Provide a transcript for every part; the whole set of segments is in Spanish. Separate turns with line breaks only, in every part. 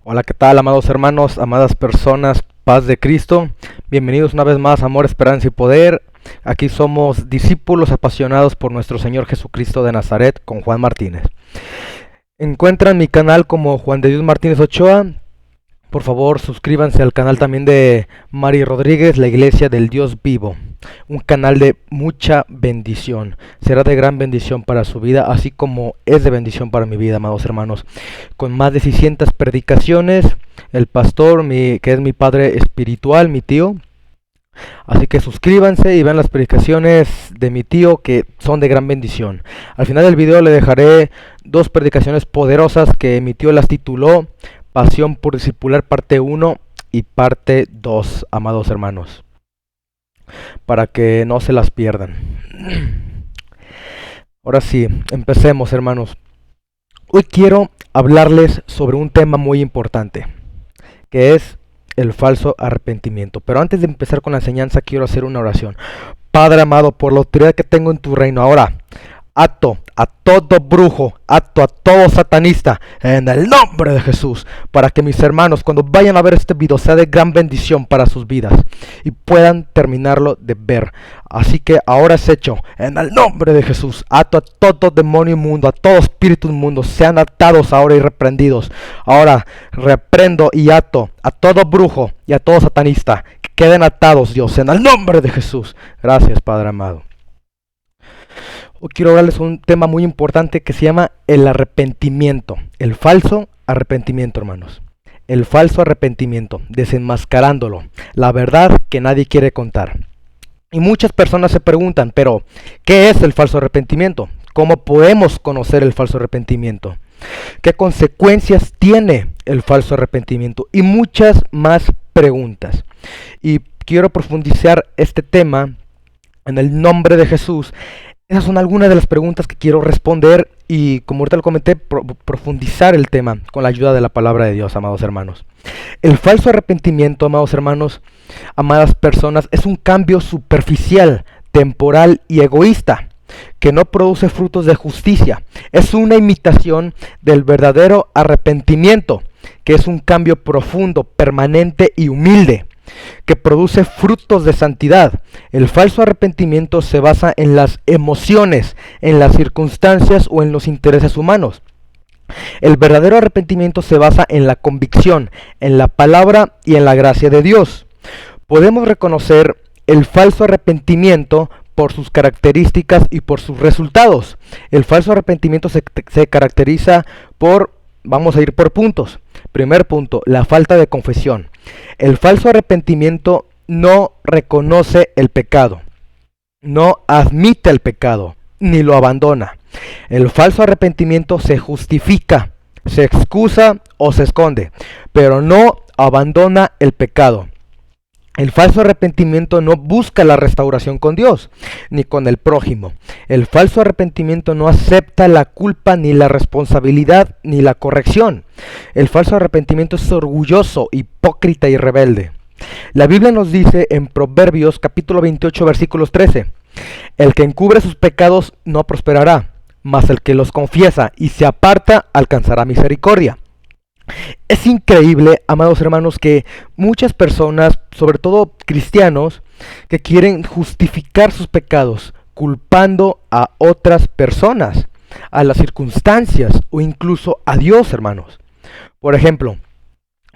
Hola, ¿qué tal, amados hermanos, amadas personas, paz de Cristo? Bienvenidos una vez más a Amor, Esperanza y Poder. Aquí somos discípulos apasionados por nuestro Señor Jesucristo de Nazaret con Juan Martínez. Encuentran mi canal como Juan de Dios Martínez Ochoa. Por favor, suscríbanse al canal también de Mari Rodríguez, la Iglesia del Dios Vivo. Un canal de mucha bendición. Será de gran bendición para su vida, así como es de bendición para mi vida, amados hermanos. Con más de 600 predicaciones, el pastor, que es mi padre espiritual, mi tío. Así que suscríbanse y vean las predicaciones de mi tío que son de gran bendición. Al final del video le dejaré 2 predicaciones poderosas que mi tío las tituló Pasión por Discipular parte 1 y parte 2, amados hermanos, para que no se las pierdan. Ahora sí, empecemos, hermanos. Hoy quiero hablarles sobre un tema muy importante, que es el falso arrepentimiento. Pero antes de empezar con la enseñanza, quiero hacer una oración. Padre amado, por la autoridad que tengo en tu reino, ahora ato a todo brujo, ato a todo satanista, en el nombre de Jesús, para que mis hermanos cuando vayan a ver este video sea de gran bendición para sus vidas y puedan terminarlo de ver. Así que ahora es hecho, en el nombre de Jesús, ato a todo demonio inmundo, a todo espíritu inmundo, sean atados ahora y reprendidos. Ahora reprendo y ato a todo brujo y a todo satanista, que queden atados, Dios, en el nombre de Jesús. Gracias, Padre amado. Hoy quiero hablarles un tema muy importante que se llama el arrepentimiento, el falso arrepentimiento, hermanos. El falso arrepentimiento, desenmascarándolo, la verdad que nadie quiere contar. Y muchas personas se preguntan, pero ¿qué es el falso arrepentimiento? ¿Cómo podemos conocer el falso arrepentimiento? ¿Qué consecuencias tiene el falso arrepentimiento? Y muchas más preguntas. Y quiero profundizar este tema en el nombre de Jesús. Esas son algunas de las preguntas que quiero responder y, como ahorita lo comenté, profundizar el tema con la ayuda de la palabra de Dios, amados hermanos. El falso arrepentimiento, amados hermanos, amadas personas, es un cambio superficial, temporal y egoísta, que no produce frutos de justicia. Es una imitación del verdadero arrepentimiento, que es un cambio profundo, permanente y humilde, que produce frutos de santidad. El falso arrepentimiento se basa en las emociones, en las circunstancias o en los intereses humanos. El verdadero arrepentimiento se basa en la convicción, en la palabra y en la gracia de Dios. Podemos reconocer el falso arrepentimiento por sus características y por sus resultados. El falso arrepentimiento se caracteriza por, vamos a ir por puntos. Primer punto, la falta de confesión. El falso arrepentimiento no reconoce el pecado, no admite el pecado, ni lo abandona. El falso arrepentimiento se justifica, se excusa o se esconde, pero no abandona el pecado. El falso arrepentimiento no busca la restauración con Dios, ni con el prójimo. El falso arrepentimiento no acepta la culpa, ni la responsabilidad, ni la corrección. El falso arrepentimiento es orgulloso, hipócrita y rebelde. La Biblia nos dice en Proverbios capítulo 28 versículos 13: el que encubre sus pecados no prosperará, mas el que los confiesa y se aparta alcanzará misericordia. Es increíble, amados hermanos, que muchas personas, sobre todo cristianos, que quieren justificar sus pecados culpando a otras personas, a las circunstancias o incluso a Dios, hermanos. Por ejemplo,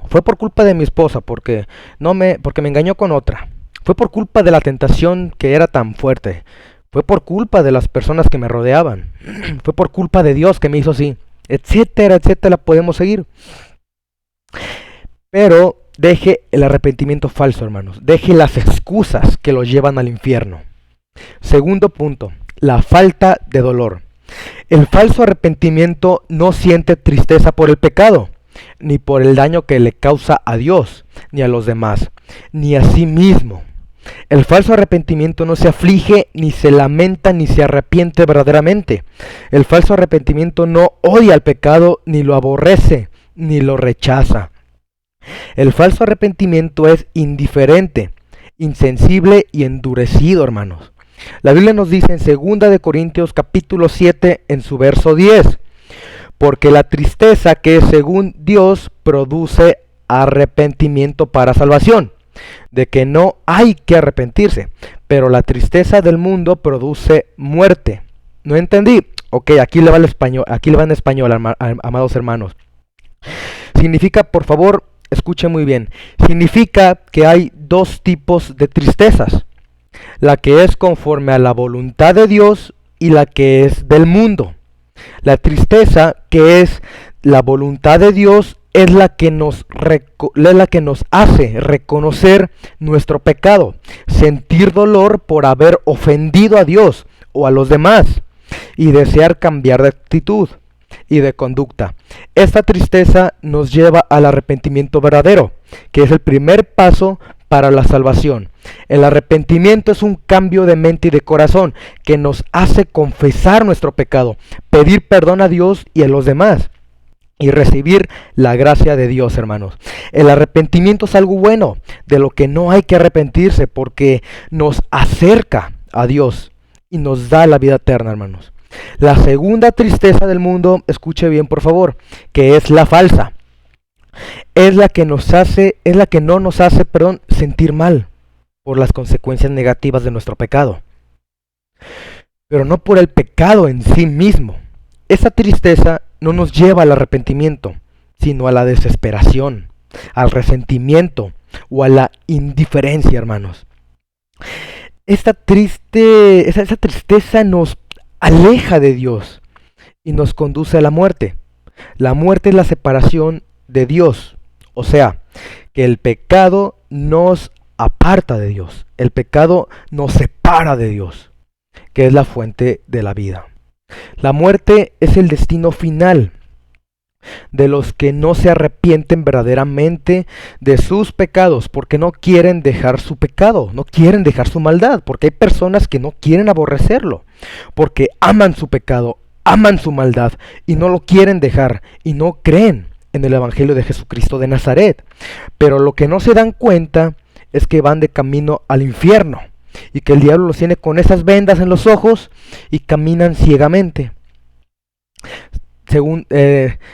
fue por culpa de mi esposa porque me engañó con otra. Fue por culpa de la tentación que era tan fuerte. Fue por culpa de las personas que me rodeaban. Fue por culpa de Dios que me hizo así, etcétera, etcétera, podemos seguir. Pero deje el arrepentimiento falso, hermanos. Deje las excusas que los llevan al infierno. Segundo punto, la falta de dolor. El falso arrepentimiento no siente tristeza por el pecado, ni por el daño que le causa a Dios, ni a los demás, ni a sí mismo. El falso arrepentimiento no se aflige, ni se lamenta, ni se arrepiente verdaderamente. El falso arrepentimiento no odia al pecado, ni lo aborrece, ni lo rechaza. El falso arrepentimiento es indiferente, insensible y endurecido, hermanos. La Biblia nos dice en 2 de Corintios capítulo 7 en su verso 10: porque la tristeza que es según Dios produce arrepentimiento para salvación, de que no hay que arrepentirse, pero la tristeza del mundo produce muerte. ¿No entendí? Ok, aquí le va el español, aquí le va en español, amados hermanos. Significa, por favor, escuchen muy bien, significa que hay dos tipos de tristezas, la que es conforme a la voluntad de Dios y la que es del mundo. La tristeza que es la voluntad de Dios es la que nos hace reconocer nuestro pecado, sentir dolor por haber ofendido a Dios o a los demás y desear cambiar de actitud y de conducta. Esta tristeza nos lleva al arrepentimiento verdadero, que es el primer paso para la salvación. El arrepentimiento es un cambio de mente y de corazón que nos hace confesar nuestro pecado, pedir perdón a Dios y a los demás y recibir la gracia de Dios, hermanos. El arrepentimiento es algo bueno, de lo que no hay que arrepentirse, porque nos acerca a Dios y nos da la vida eterna, hermanos. La segunda tristeza del mundo, escuche bien por favor, que es la falsa. Es la que no nos hace, sentir mal por las consecuencias negativas de nuestro pecado, pero no por el pecado en sí mismo. Esa tristeza no nos lleva al arrepentimiento, sino a la desesperación, al resentimiento o a la indiferencia, hermanos. Esa tristeza nos aleja de Dios y nos conduce a la muerte. La muerte es la separación de Dios, o sea, que el pecado nos aparta de Dios, el pecado nos separa de Dios, que es la fuente de la vida. La muerte es el destino final de los que no se arrepienten verdaderamente de sus pecados, porque no quieren dejar su pecado, no quieren dejar su maldad, porque hay personas que no quieren aborrecerlo, porque aman su pecado, aman su maldad y no lo quieren dejar y no creen en el Evangelio de Jesucristo de Nazaret. Pero lo que no se dan cuenta es que van de camino al infierno y que el diablo los tiene con esas vendas en los ojos y caminan ciegamente.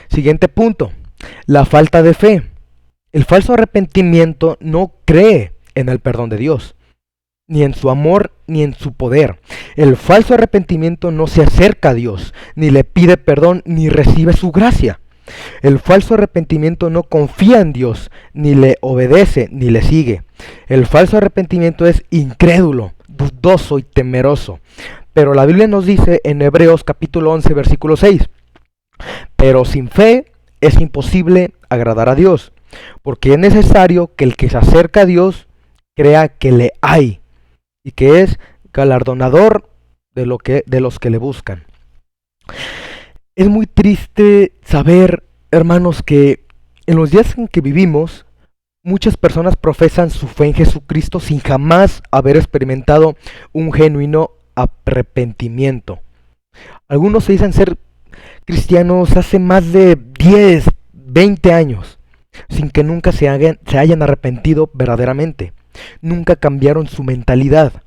Siguiente punto, la falta de fe. El falso arrepentimiento no cree en el perdón de Dios, ni en su amor, ni en su poder. El falso arrepentimiento no se acerca a Dios, ni le pide perdón, ni recibe su gracia. El falso arrepentimiento no confía en Dios, ni le obedece, ni le sigue. El falso arrepentimiento es incrédulo, dudoso y temeroso. Pero la Biblia nos dice en Hebreos capítulo 11, versículo 6, pero sin fe es imposible agradar a Dios, porque es necesario que el que se acerca a Dios crea que le hay y que es galardonador de los que le buscan. Es muy triste saber, hermanos, que en los días en que vivimos, muchas personas profesan su fe en Jesucristo sin jamás haber experimentado un genuino arrepentimiento. Algunos se dicen ser cristianos hace más de 10, 20 años, sin que nunca se hayan arrepentido verdaderamente. Nunca cambiaron su mentalidad,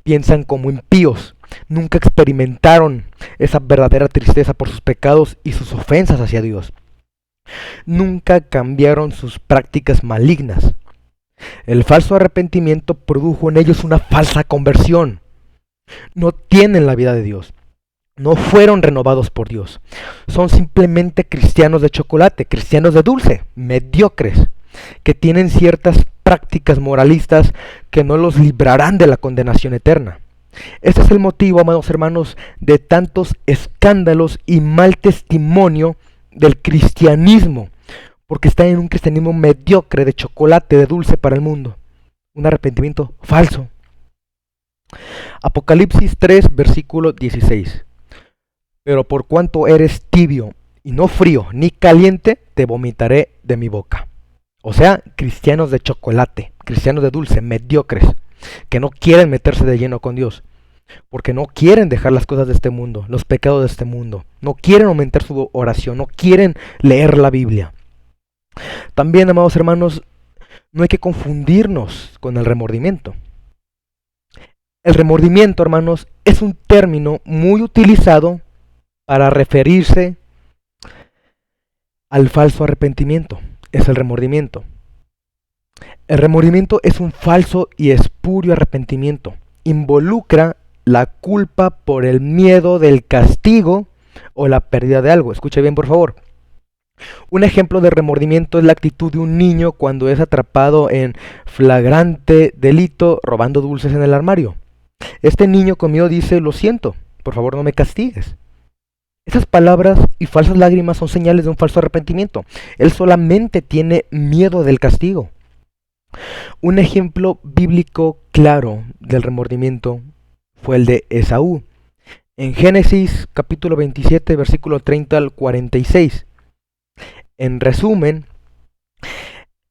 piensan como impíos, nunca experimentaron esa verdadera tristeza por sus pecados y sus ofensas hacia Dios. Nunca cambiaron sus prácticas malignas. El falso arrepentimiento produjo en ellos una falsa conversión. No tienen la vida de Dios. No fueron renovados por Dios. Son simplemente cristianos de chocolate, cristianos de dulce, mediocres, que tienen ciertas prácticas moralistas que no los librarán de la condenación eterna. Este es el motivo, amados hermanos, de tantos escándalos y mal testimonio del cristianismo, porque están en un cristianismo mediocre, de chocolate, de dulce para el mundo. Un arrepentimiento falso. Apocalipsis 3, versículo 16. Pero por cuanto eres tibio y no frío ni caliente, te vomitaré de mi boca. O sea, cristianos de chocolate, cristianos de dulce, mediocres, que no quieren meterse de lleno con Dios, porque no quieren dejar las cosas de este mundo, los pecados de este mundo, no quieren aumentar su oración, no quieren leer la Biblia. También, amados hermanos, no hay que confundirnos con el remordimiento. El remordimiento, hermanos, es un término muy utilizado para referirse al falso arrepentimiento, es el remordimiento. El remordimiento es un falso y espurio arrepentimiento. Involucra la culpa por el miedo del castigo o la pérdida de algo. Escuche bien, por favor. Un ejemplo de remordimiento es la actitud de un niño cuando es atrapado en flagrante delito robando dulces en el armario. Este niño con miedo dice: lo siento, por favor no me castigues. Esas palabras y falsas lágrimas son señales de un falso arrepentimiento. Él solamente tiene miedo del castigo. Un ejemplo bíblico claro del remordimiento fue el de Esaú. En Génesis capítulo 27, versículo 30 al 46. En resumen,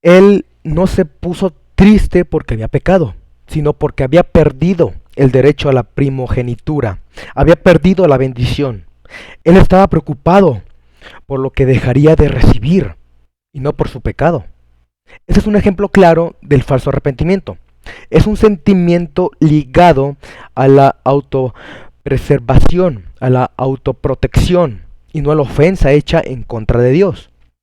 él no se puso triste porque había pecado, sino porque había perdido el derecho a la primogenitura, había perdido la bendición. Él estaba preocupado por lo que dejaría de recibir y no por su pecado. Ese es un ejemplo claro del falso arrepentimiento. Es un sentimiento ligado a la autopreservación, a la autoprotección y no a la ofensa hecha en contra de Dios.